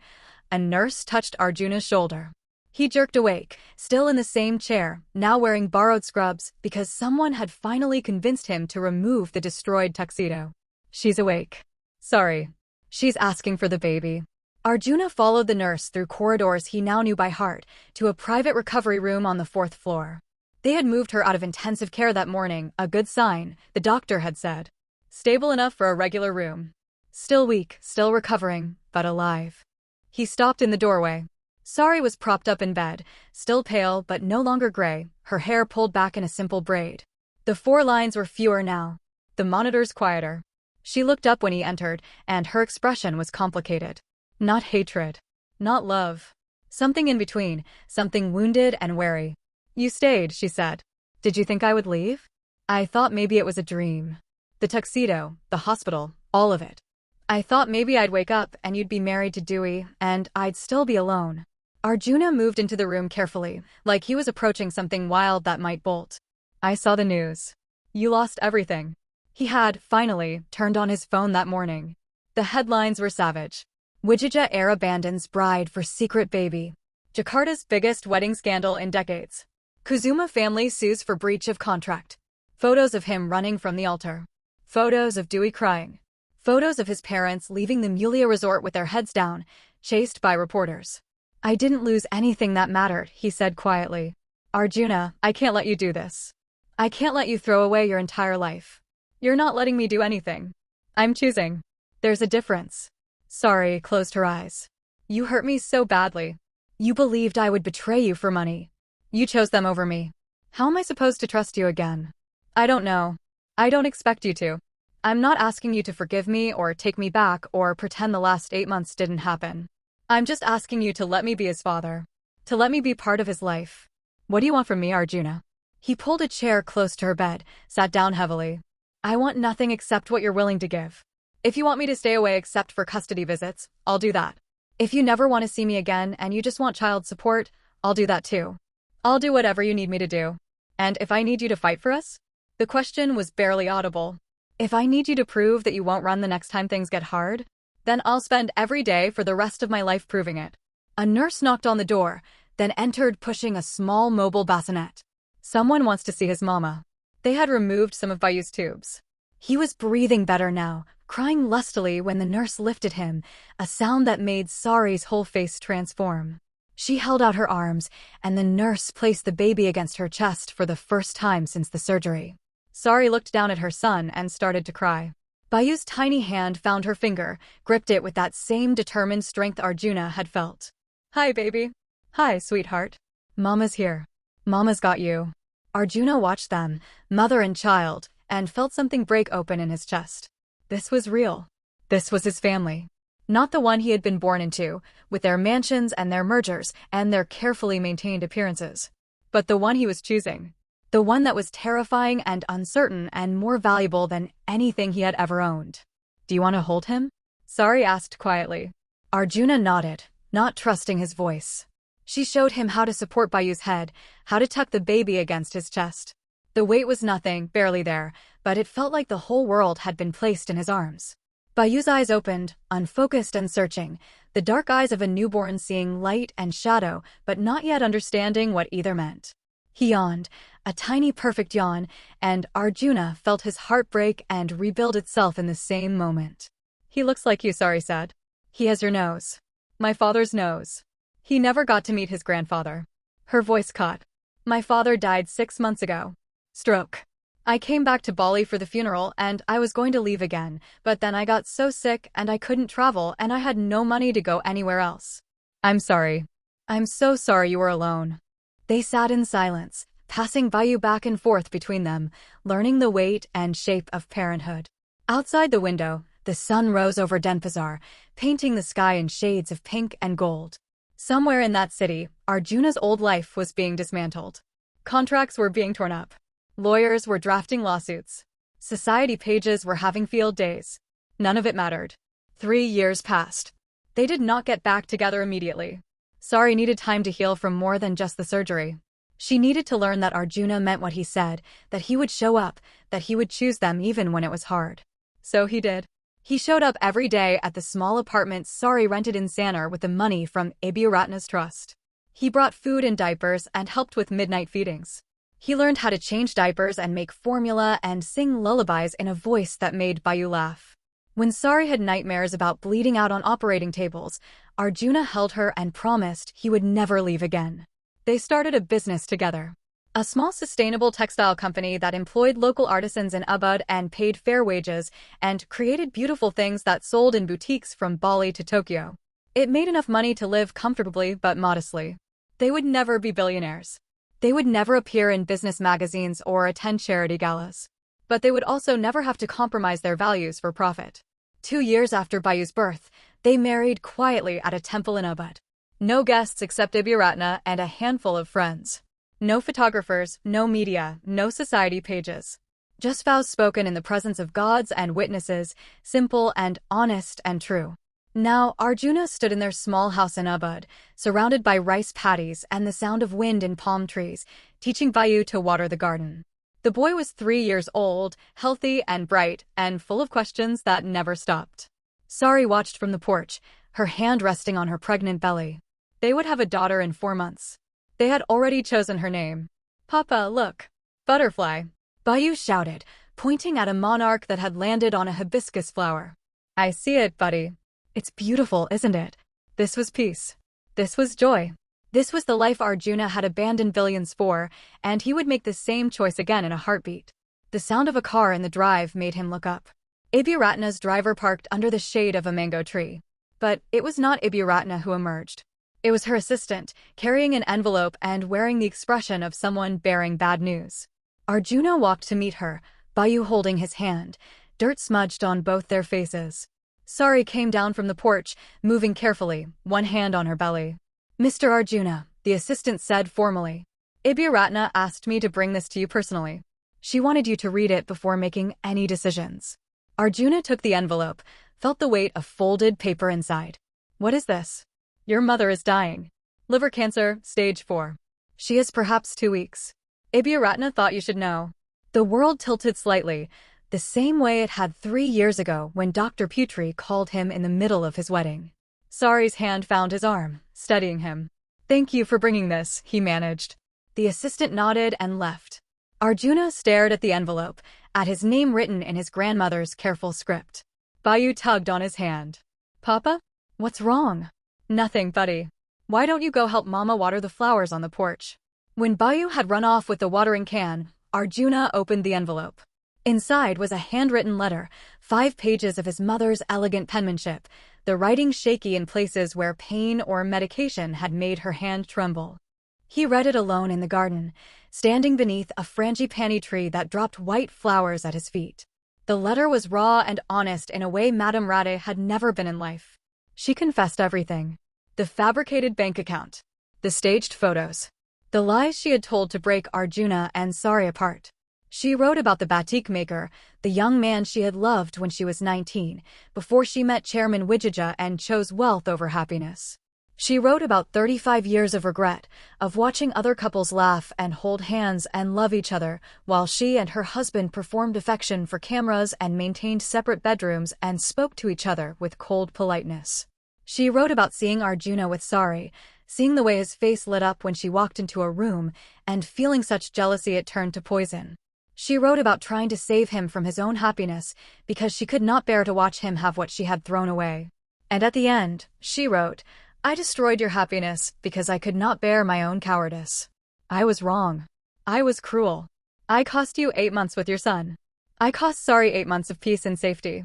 a nurse touched Arjuna's shoulder. He jerked awake, still in the same chair, now wearing borrowed scrubs because someone had finally convinced him to remove the destroyed tuxedo. She's awake. Sorry. She's asking for the baby. Arjuna followed the nurse through corridors he now knew by heart to a private recovery room on the 4th floor. They had moved her out of intensive care that morning, a good sign, the doctor had said. Stable enough for a regular room. Still weak, still recovering, but alive. He stopped in the doorway. Sari was propped up in bed, still pale but no longer gray, her hair pulled back in a simple braid. The 4 lines were fewer now. The monitors quieter. She looked up when he entered, and her expression was complicated. Not hatred. Not love. Something in between, something wounded and wary. You stayed, she said. Did you think I would leave? I thought maybe it was a dream. The tuxedo, the hospital, all of it. I thought maybe I'd wake up and you'd be married to Dewey, and I'd still be alone. Arjuna moved into the room carefully, like he was approaching something wild that might bolt. I saw the news. You lost everything. He had, finally, turned on his phone that morning. The headlines were savage. Wijaya heir abandons bride for secret baby. Jakarta's biggest wedding scandal in decades. Kuzuma family sues for breach of contract. Photos of him running from the altar. Photos of Dewey crying. Photos of his parents leaving the Millionaire resort with their heads down, chased by reporters. I didn't lose anything that mattered, he said quietly. Arjuna, I can't let you do this. I can't let you throw away your entire life. You're not letting me do anything. I'm choosing. There's a difference. Sari closed her eyes. You hurt me so badly. You believed I would betray you for money. You chose them over me. How am I supposed to trust you again? I don't know. I don't expect you to. I'm not asking you to forgive me or take me back or pretend the last 8 months didn't happen. I'm just asking you to let me be his father. To let me be part of his life. What do you want from me, Arjuna? He pulled a chair close to her bed, sat down heavily. I want nothing except what you're willing to give. If you want me to stay away except for custody visits, I'll do that. If you never want to see me again and you just want child support, I'll do that too. I'll do whatever you need me to do. And if I need you to fight for us? The question was barely audible. If I need you to prove that you won't run the next time things get hard, then I'll spend every day for the rest of my life proving it. A nurse knocked on the door, then entered pushing a small mobile bassinet. Someone wants to see his mama. They had removed some of Bayu's tubes. He was breathing better now, crying lustily when the nurse lifted him, a sound that made Sari's whole face transform. She held out her arms, and the nurse placed the baby against her chest for the first time since the surgery. Sari looked down at her son and started to cry. Bayu's tiny hand found her finger, gripped it with that same determined strength Arjuna had felt. Hi, baby. Hi, sweetheart. Mama's here. Mama's got you. Arjuna watched them, mother and child, and felt something break open in his chest. This was real. This was his family. Not the one he had been born into, with their mansions and their mergers and their carefully maintained appearances. But the one he was choosing. The one that was terrifying and uncertain and more valuable than anything he had ever owned. Do you want to hold him? Sari asked quietly. Arjuna nodded, not trusting his voice. She showed him how to support Bayu's head, how to tuck the baby against his chest. The weight was nothing, barely there, but it felt like the whole world had been placed in his arms. Bayu's eyes opened, unfocused and searching, the dark eyes of a newborn seeing light and shadow, but not yet understanding what either meant. He yawned, a tiny perfect yawn, and Arjuna felt his heart break and rebuild itself in the same moment. He looks like you, Sari said. He has your nose. My father's nose. He never got to meet his grandfather. Her voice caught. My father died 6 months ago. Stroke. I came back to Bali for the funeral and I was going to leave again, but then I got so sick and I couldn't travel and I had no money to go anywhere else. I'm sorry. I'm so sorry you were alone. They sat in silence, passing Bayu back and forth between them, learning the weight and shape of parenthood. Outside the window, the sun rose over Denpasar, painting the sky in shades of pink and gold. Somewhere in that city, Arjuna's old life was being dismantled. Contracts were being torn up. Lawyers were drafting lawsuits. Society pages were having field days. None of it mattered. 3 years passed. They did not get back together immediately. Sari needed time to heal from more than just the surgery. She needed to learn that Arjuna meant what he said, that he would show up, that he would choose them even when it was hard. So he did. He showed up every day at the small apartment Sari rented in Sanar with the money from Abhiratna's trust. He brought food and diapers and helped with midnight feedings. He learned how to change diapers and make formula and sing lullabies in a voice that made Bayu laugh. When Sari had nightmares about bleeding out on operating tables, Arjuna held her and promised he would never leave again. They started a business together. A small sustainable textile company that employed local artisans in Ubud and paid fair wages and created beautiful things that sold in boutiques from Bali to Tokyo. It made enough money to live comfortably but modestly. They would never be billionaires. They would never appear in business magazines or attend charity galas. But they would also never have to compromise their values for profit. 2 years after Bayu's birth, they married quietly at a temple in Ubud. No guests except Ibiratna and a handful of friends. No photographers, no media, no society pages. Just vows spoken in the presence of gods and witnesses, simple and honest and true. Now, Arjuna stood in their small house in Ubud, surrounded by rice paddies and the sound of wind in palm trees, teaching Bayu to water the garden. The boy was 3 years old, healthy and bright, and full of questions that never stopped. Sari watched from the porch, her hand resting on her pregnant belly. They would have a daughter in 4 months. They had already chosen her name. "Papa, look. Butterfly," Bayu shouted, pointing at a monarch that had landed on a hibiscus flower. "I see it, buddy. It's beautiful, isn't it?" This was peace. This was joy. This was the life Arjuna had abandoned billions for, and he would make the same choice again in a heartbeat. The sound of a car in the drive made him look up. Ibiratna's driver parked under the shade of a mango tree. But it was not Ibiratna who emerged. It was her assistant, carrying an envelope and wearing the expression of someone bearing bad news. Arjuna walked to meet her, Bayu holding his hand, dirt smudged on both their faces. Sari came down from the porch, moving carefully, one hand on her belly. "Mr. Arjuna," the assistant said formally. "Ibiratna asked me to bring this to you personally. She wanted you to read it before making any decisions." Arjuna took the envelope, felt the weight of folded paper inside. "What is this?" "Your mother is dying. Liver cancer, stage 4. She is perhaps 2 weeks. Ibiratna thought you should know." The world tilted slightly, the same way it had 3 years ago when Dr. Putri called him in the middle of his wedding. Sari's hand found his arm, steadying him. "Thank you for bringing this," he managed. The assistant nodded and left. Arjuna stared at the envelope, at his name written in his grandmother's careful script. Bayu tugged on his hand. "Papa? What's wrong?" "Nothing, buddy. Why don't you go help Mama water the flowers on the porch?" When Bayu had run off with the watering can, Arjuna opened the envelope. Inside was a handwritten letter, 5 pages of his mother's elegant penmanship, the writing shaky in places where pain or medication had made her hand tremble. He read it alone in the garden, standing beneath a frangipani tree that dropped white flowers at his feet. The letter was raw and honest in a way Madame Rade had never been in life. She confessed everything. The fabricated bank account. The staged photos. The lies she had told to break Arjuna and Sari apart. She wrote about the batik maker, the young man she had loved when she was 19, before she met Chairman Wijaya and chose wealth over happiness. She wrote about 35 years of regret, of watching other couples laugh and hold hands and love each other, while she and her husband performed affection for cameras and maintained separate bedrooms and spoke to each other with cold politeness. She wrote about seeing Arjuna with Sari, seeing the way his face lit up when she walked into a room, and feeling such jealousy it turned to poison. She wrote about trying to save him from his own happiness because she could not bear to watch him have what she had thrown away. And at the end, she wrote, "I destroyed your happiness because I could not bear my own cowardice. I was wrong. I was cruel. I cost you 8 months with your son. I cost Sari 8 months of peace and safety.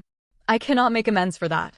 I cannot make amends for that.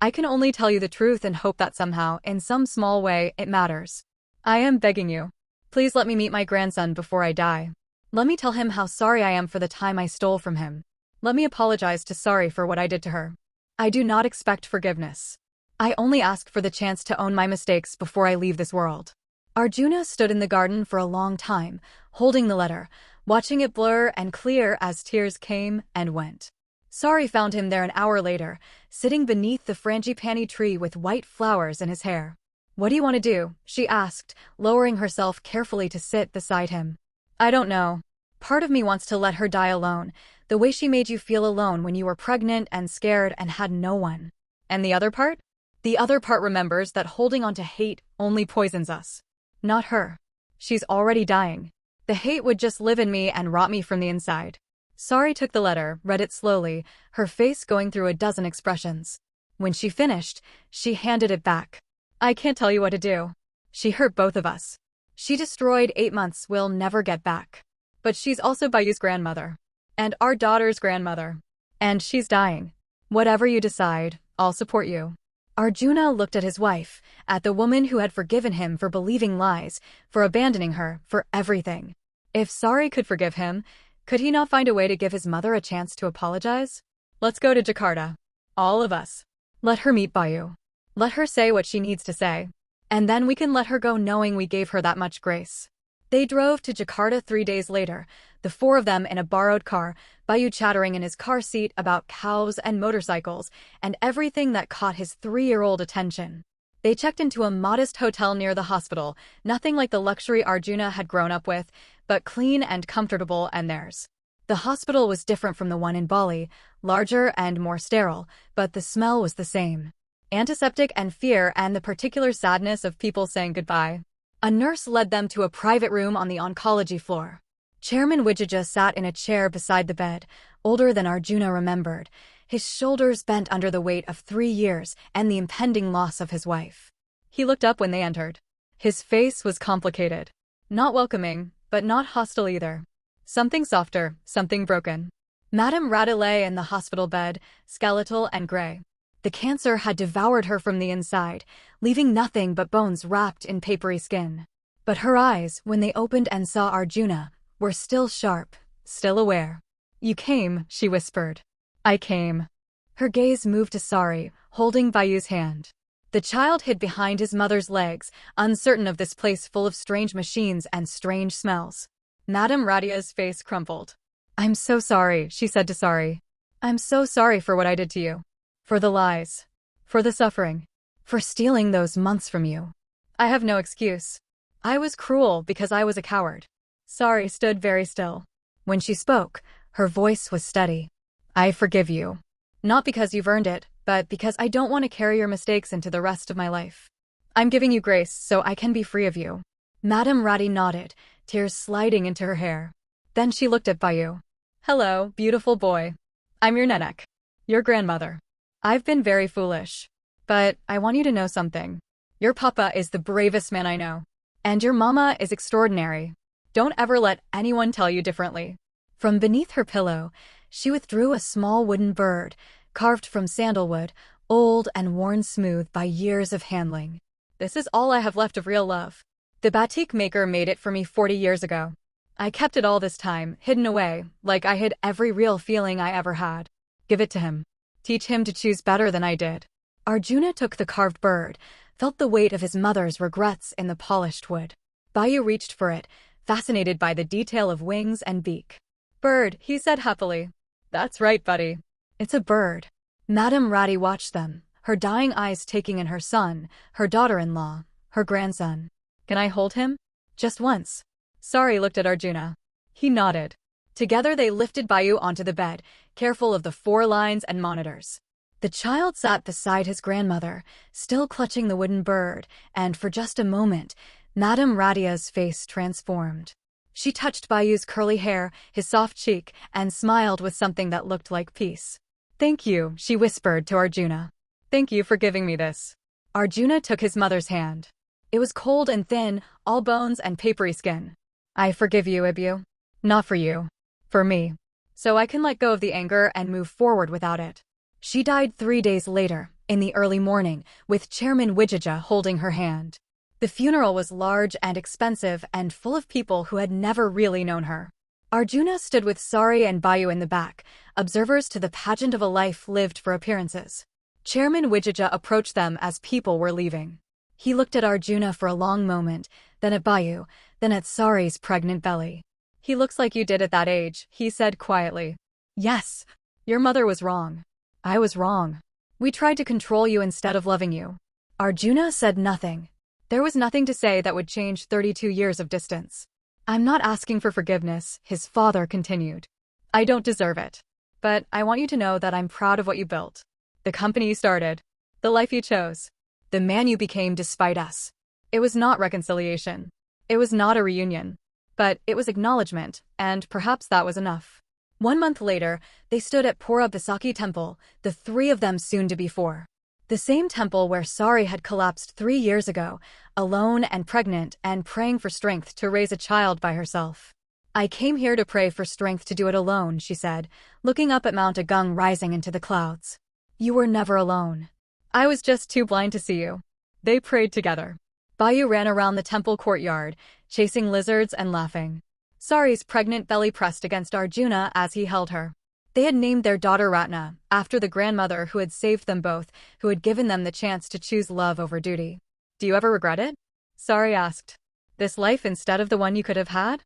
I can only tell you the truth and hope that somehow, in some small way, it matters. I am begging you. Please let me meet my grandson before I die. Let me tell him how sorry I am for the time I stole from him. Let me apologize to Sari for what I did to her. I do not expect forgiveness. I only ask for the chance to own my mistakes before I leave this world." Arjuna stood in the garden for a long time, holding the letter, watching it blur and clear as tears came and went. Sari found him there an hour later, sitting beneath the frangipani tree with white flowers in his hair. "What do you want to do?" she asked, lowering herself carefully to sit beside him. "I don't know. Part of me wants to let her die alone, the way she made you feel alone when you were pregnant and scared and had no one. And the other part? The other part remembers that holding on to hate only poisons us. Not her. She's already dying. The hate would just live in me and rot me from the inside." Sari took the letter, read it slowly, her face going through a dozen expressions. When she finished, she handed it back. I can't tell you what to do. She hurt both of us. She destroyed 8 months we'll never get back. But she's also Bayu's grandmother. And our daughter's grandmother. And she's dying. Whatever you decide, I'll support you. Arjuna looked at his wife, at the woman who had forgiven him for believing lies, for abandoning her, for everything. If Sari could forgive him, could he not find a way to give his mother a chance to apologize? Let's go to Jakarta. All of us. Let her meet Bayu. Let her say what she needs to say. And then we can let her go knowing we gave her that much grace. They drove to Jakarta 3 days later, the 4 of them in a borrowed car, Bayu chattering in his car seat about cows and motorcycles, and everything that caught his 3-year-old attention. They checked into a modest hotel near the hospital, nothing like the luxury Arjuna had grown up with, but clean and comfortable and theirs. The hospital was different from the one in Bali, larger and more sterile, but the smell was the same. Antiseptic and fear and the particular sadness of people saying goodbye. A nurse led them to a private room on the oncology floor. Chairman Wijaya sat in a chair beside the bed, older than Arjuna remembered, his shoulders bent under the weight of 3 years and the impending loss of his wife. He looked up when they entered. His face was complicated. Not welcoming, but not hostile either. Something softer, something broken. Madame Radha lay in the hospital bed, skeletal and gray. The cancer had devoured her from the inside, leaving nothing but bones wrapped in papery skin. But her eyes, when they opened and saw Arjuna, were still sharp, still aware. You came, she whispered. I came. Her gaze moved to Sari, holding Bayu's hand. The child hid behind his mother's legs, uncertain of this place full of strange machines and strange smells. Madame Radia's face crumpled. I'm so sorry, she said to Sari. I'm so sorry for what I did to you. For the lies. For the suffering. For stealing those months from you. I have no excuse. I was cruel because I was a coward. Sari stood very still. When she spoke, her voice was steady. I forgive you. Not because you've earned it, but because I don't want to carry your mistakes into the rest of my life. I'm giving you grace so I can be free of you. Madame Radi nodded, tears sliding into her hair. Then she looked at Bayu. Hello, beautiful boy. I'm your nenek. Your grandmother. I've been very foolish. But I want you to know something. Your papa is the bravest man I know. And your mama is extraordinary. Don't ever let anyone tell you differently. From beneath her pillow, she withdrew a small wooden bird, carved from sandalwood, old and worn smooth by years of handling. This is all I have left of real love. The batik maker made it for me 40 years ago. I kept it all this time, hidden away, like I hid every real feeling I ever had. Give it to him. Teach him to choose better than I did. Arjuna took the carved bird, felt the weight of his mother's regrets in the polished wood. Bayu reached for it, fascinated by the detail of wings and beak. Bird, he said happily. That's right, buddy. It's a bird. Madame Radi watched them, her dying eyes taking in her son, her daughter-in-law, her grandson. Can I hold him? Just once. Sari looked at Arjuna. He nodded. Together they lifted Bayu onto the bed, careful of the 4 lines and monitors. The child sat beside his grandmother, still clutching the wooden bird, and for just a moment, Madame Radia's face transformed. She touched Bayu's curly hair, his soft cheek, and smiled with something that looked like peace. Thank you, she whispered to Arjuna. Thank you for giving me this. Arjuna took his mother's hand. It was cold and thin, all bones and papery skin. I forgive you, Ibu. Not for you. For me. So I can let go of the anger and move forward without it. She died 3 days later, in the early morning, with Chairman Wijaya holding her hand. The funeral was large and expensive and full of people who had never really known her. Arjuna stood with Sari and Bayu in the back, observers to the pageant of a life lived for appearances. Chairman Wijaya approached them as people were leaving. He looked at Arjuna for a long moment, then at Bayu, then at Sari's pregnant belly. He looks like you did at that age, he said quietly. Yes. Your mother was wrong. I was wrong. We tried to control you instead of loving you. Arjuna said nothing. There was nothing to say that would change 32 years of distance. I'm not asking for forgiveness, his father continued. I don't deserve it. But I want you to know that I'm proud of what you built. The company you started. The life you chose. The man you became despite us. It was not reconciliation. It was not a reunion. But it was acknowledgement, and perhaps that was enough. 1 month later, they stood at Purabhasaki Temple, the three of them soon to be four. The same temple where Sari had collapsed 3 years ago, alone and pregnant and praying for strength to raise a child by herself. I came here to pray for strength to do it alone, she said, looking up at Mount Agung rising into the clouds. You were never alone. I was just too blind to see you. They prayed together. Bayu ran around the temple courtyard, chasing lizards and laughing. Sari's pregnant belly pressed against Arjuna as he held her. They had named their daughter Ratna, after the grandmother who had saved them both, who had given them the chance to choose love over duty. Do you ever regret it? Sari asked. This life instead of the one you could have had?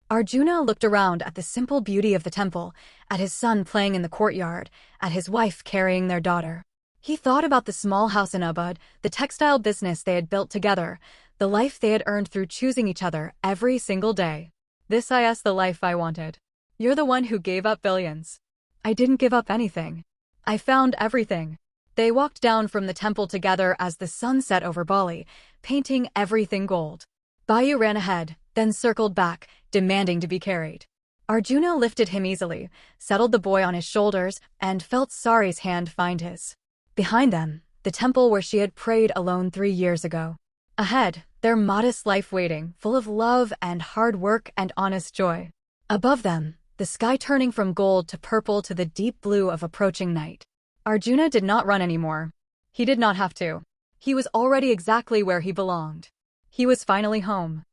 Arjuna looked around at the simple beauty of the temple, at his son playing in the courtyard, at his wife carrying their daughter. He thought about the small house in Ubud, the textile business they had built together, the life they had earned through choosing each other every single day. This is the life I wanted. You're the one who gave up billions. I didn't give up anything. I found everything. They walked down from the temple together as the sun set over Bali, painting everything gold. Bayu ran ahead, then circled back, demanding to be carried. Arjuna lifted him easily, settled the boy on his shoulders, and felt Sari's hand find his. Behind them, the temple where she had prayed alone 3 years ago. Ahead, their modest life waiting, full of love and hard work and honest joy. Above them, the sky turning from gold to purple to the deep blue of approaching night. Arjuna did not run anymore. He did not have to. He was already exactly where he belonged. He was finally home.